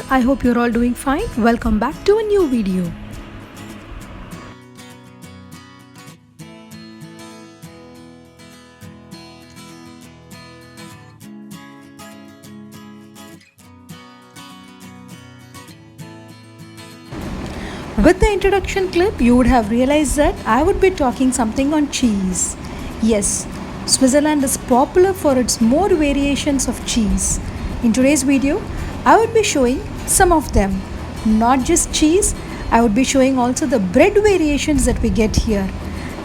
I hope you're all doing fine. Welcome back to a new video. With the introduction clip, you would have realized that I would be talking something on cheese. Yes, Switzerland is popular for its more variations of cheese. In today's video, I would be showing some of them. Not just cheese, I would be showing also the bread variations that we get here.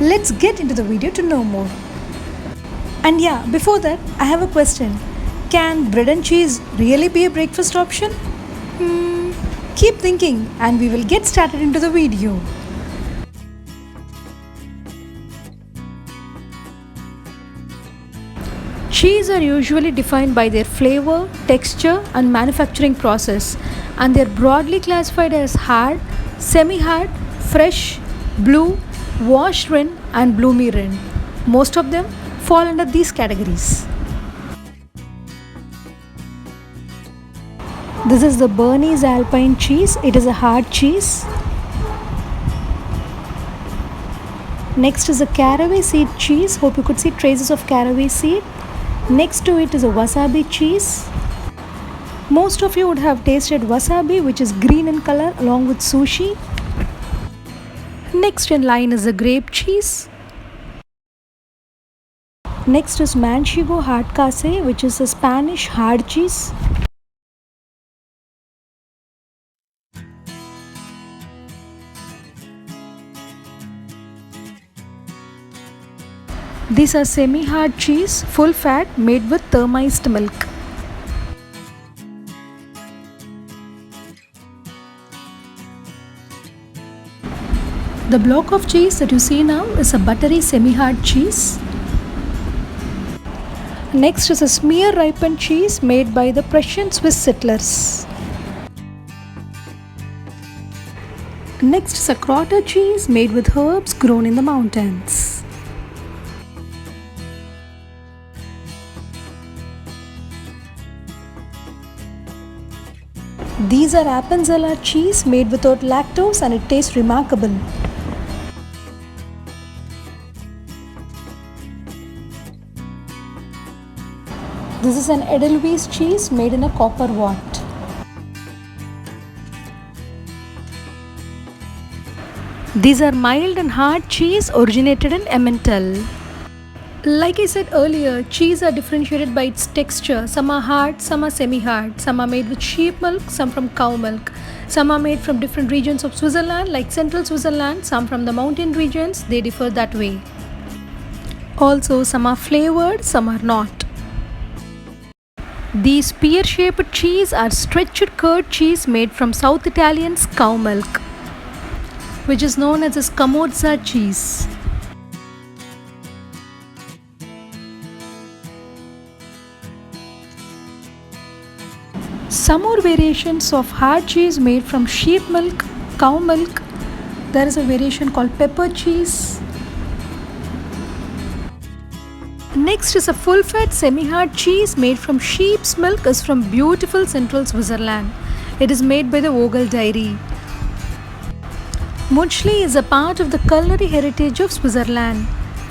Let's get into the video to know more. And yeah, before that, I have a question. Can bread and cheese really be a breakfast option? Keep thinking and we will get started into the video. Cheese are usually defined by their flavor, texture and manufacturing process, and they are broadly classified as hard, semi-hard, fresh, blue, washed rind and bloomy rind. Most of them fall under these categories. This is the Bernese Alpine cheese. It is a hard cheese. Next is a caraway seed cheese. Hope you could see traces of caraway seed. Next to it is a wasabi cheese. Most of you would have tasted wasabi, which is green in color, along with sushi. Next in line is a grape cheese. Next is Manchego hard casse, which is a Spanish hard cheese. These are semi-hard cheese, full fat, made with thermized milk. The block of cheese that you see now is a buttery semi-hard cheese. Next is a smear ripened cheese made by the Prussian Swiss settlers. Next is a Crotter cheese made with herbs grown in the mountains. These are Appenzeller cheese made without lactose and it tastes remarkable. This is an Edelweiss cheese made in a copper vat. These are mild and hard cheese originated in Emmental. Like I said earlier, cheese are differentiated by its texture. Some are hard, some are semi-hard. Some are made with sheep milk, some from cow milk. Some are made from different regions of Switzerland, like central Switzerland, some from the mountain regions. They differ that way. Also, some are flavored, some are not. These pear-shaped cheese are stretched curd cheese made from South Italian's cow milk, which is known as a Scamozza cheese. Some more variations of hard cheese made from sheep milk, cow milk. There is a variation called pepper cheese. Next is a full-fat semi-hard cheese made from sheep's milk is from beautiful central Switzerland. It is made by the Vogel Dairy. Muchli is a part of the culinary heritage of Switzerland.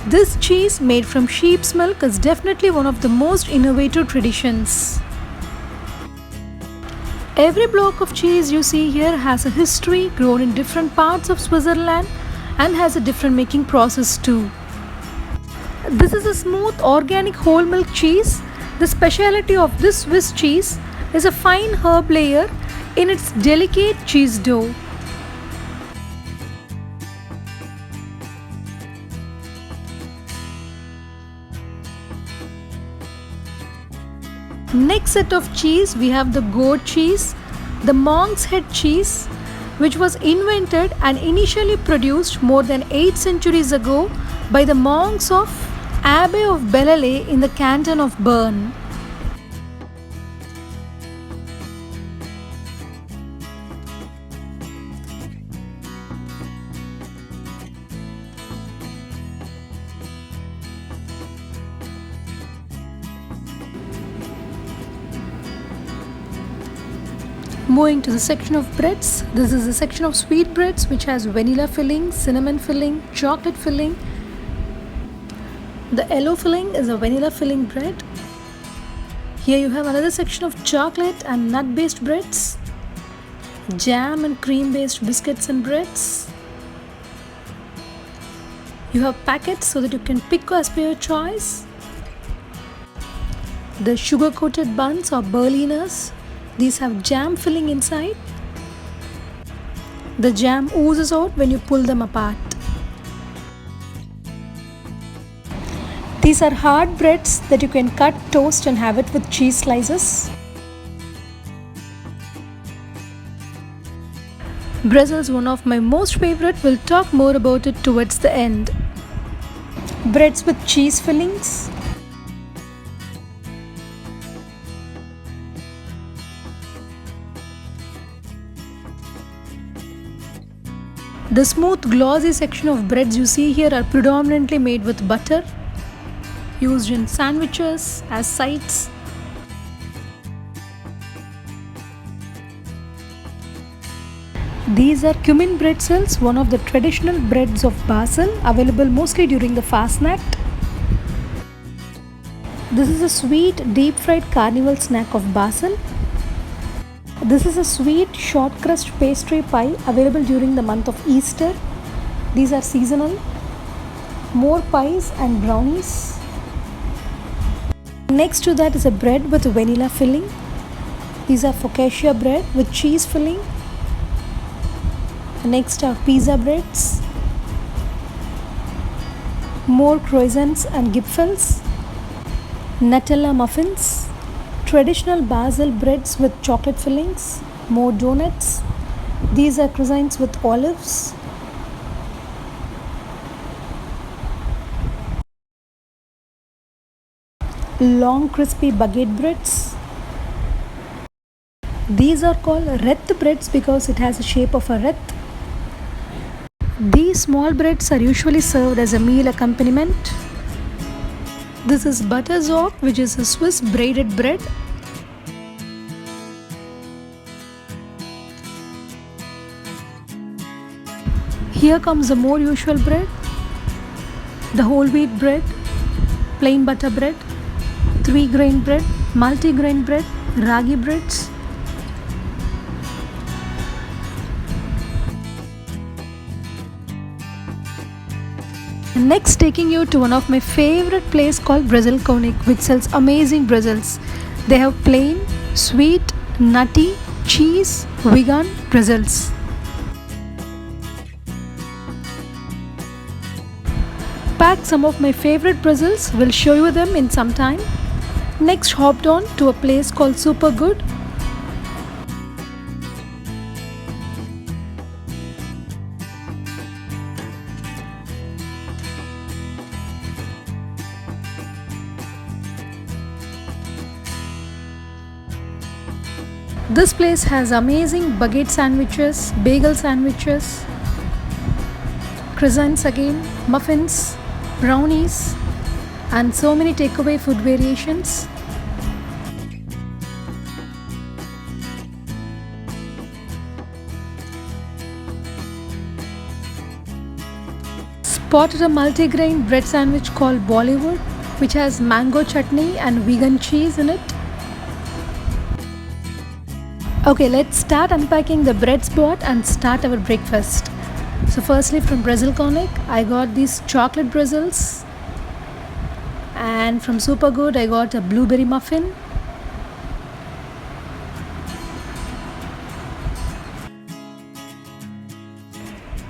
This cheese made from sheep's milk is definitely one of the most innovative traditions. Every block of cheese you see here has a history, grown in different parts of Switzerland and has a different making process too. This is a smooth organic whole milk cheese. The specialty of this Swiss cheese is a fine herb layer in its delicate cheese dough. Next set of cheese, we have the goat cheese, the monk's head cheese, which was invented and initially produced more than 8 centuries ago by the monks of Abbey of Bellelay in the canton of Bern. Moving to the section of breads, this is the section of sweet breads which has vanilla filling, cinnamon filling, chocolate filling. The yellow filling is a vanilla filling bread. Here you have another section of chocolate and nut based breads, jam and cream based biscuits and breads. You have packets so that you can pick as per your choice. The sugar coated buns or berliners, these have jam filling inside. The jam oozes out when you pull them apart. These are hard breads that you can cut, toast and have it with cheese slices. Brezel, one of my most favorite, we'll talk more about it towards the end. Breads with cheese fillings. The smooth glossy section of breads you see here are predominantly made with butter, used in sandwiches as sides. These are cumin bretzels, one of the traditional breads of Basel, available mostly during the Fastnacht. This is a sweet deep fried carnival snack of Basel. This is a sweet short crust pastry pie available during the month of Easter. These are seasonal. More pies and brownies. Next to that is a bread with vanilla filling. These are focaccia bread with cheese filling. Next are pizza breads. More croissants and gipfels. Nutella muffins. Traditional Basel breads with chocolate fillings. More donuts. These are croissants with olives. Long crispy baguette breads. These are called Reth breads because it has the shape of a Reth. These small breads are usually served as a meal accompaniment. This is Butterzorg, which is a Swiss braided bread. Here comes the more usual bread, the whole wheat bread, plain butter bread, 3-grain bread, multi-grain bread, ragi breads. Next, taking you to one of my favorite place called Brezel Konig, which sells amazing brezels. They have plain, sweet, nutty, cheese, vegan brezels. Packed some of my favorite brezels. We'll show you them in some time. Next, hopped on to a place called Super Good. This place has amazing baguette sandwiches, bagel sandwiches, croissants again, muffins, brownies, and so many takeaway food variations. Spotted a multigrain bread sandwich called Bollywood, which has mango chutney and vegan cheese in it. Okay, let's start unpacking the bread spot and start our breakfast. So firstly, from Brezel Konig, I got these chocolate brezels, and from Super Good I got a blueberry muffin,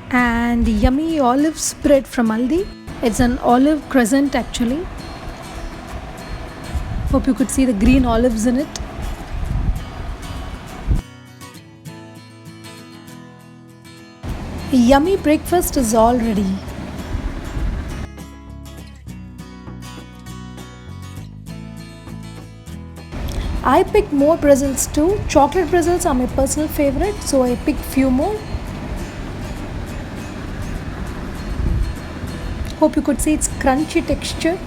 and yummy olive spread from Aldi. It's an olive crescent actually. Hope you could see the green olives in it. Yummy breakfast is all ready. I picked more brezels too. Chocolate brezels are my personal favorite, so I picked few more. Hope you could see its crunchy texture.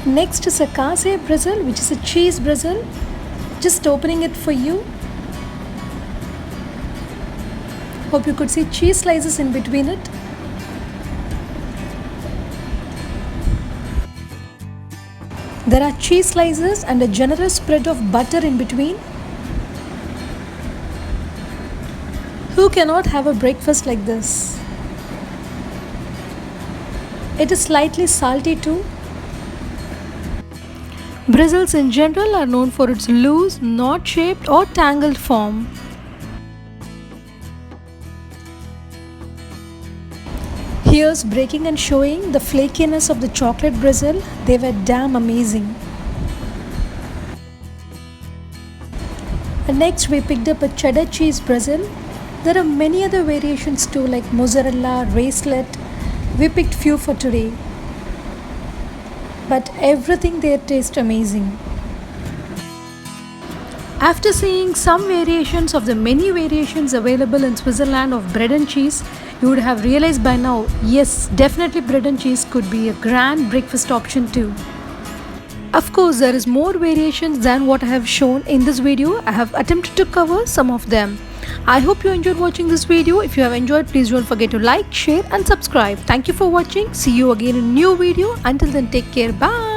Next is a Casey bristle, which is a cheese bristle. Just opening it for you. Hope you could see cheese slices in between it. There are cheese slices and a generous spread of butter in between. Who cannot have a breakfast like this? It is slightly salty too. Bristles in general are known for its loose, knot-shaped or tangled form. Here's breaking and showing the flakiness of the chocolate bristle. They were damn amazing. And next we picked up a cheddar cheese bristle. There are many other variations too, like mozzarella, racelet. We picked few for today. But everything there tastes amazing. After seeing some variations of the many variations available in Switzerland of bread and cheese, you would have realized by now, yes, definitely bread and cheese could be a grand breakfast option too. Of course, there is more variations than what I have shown in this video. I have attempted to cover some of them. I hope you enjoyed watching this video. If you have enjoyed, please don't forget to like, share and subscribe. Thank you for watching. See you again in a new video. Until then, take care. Bye.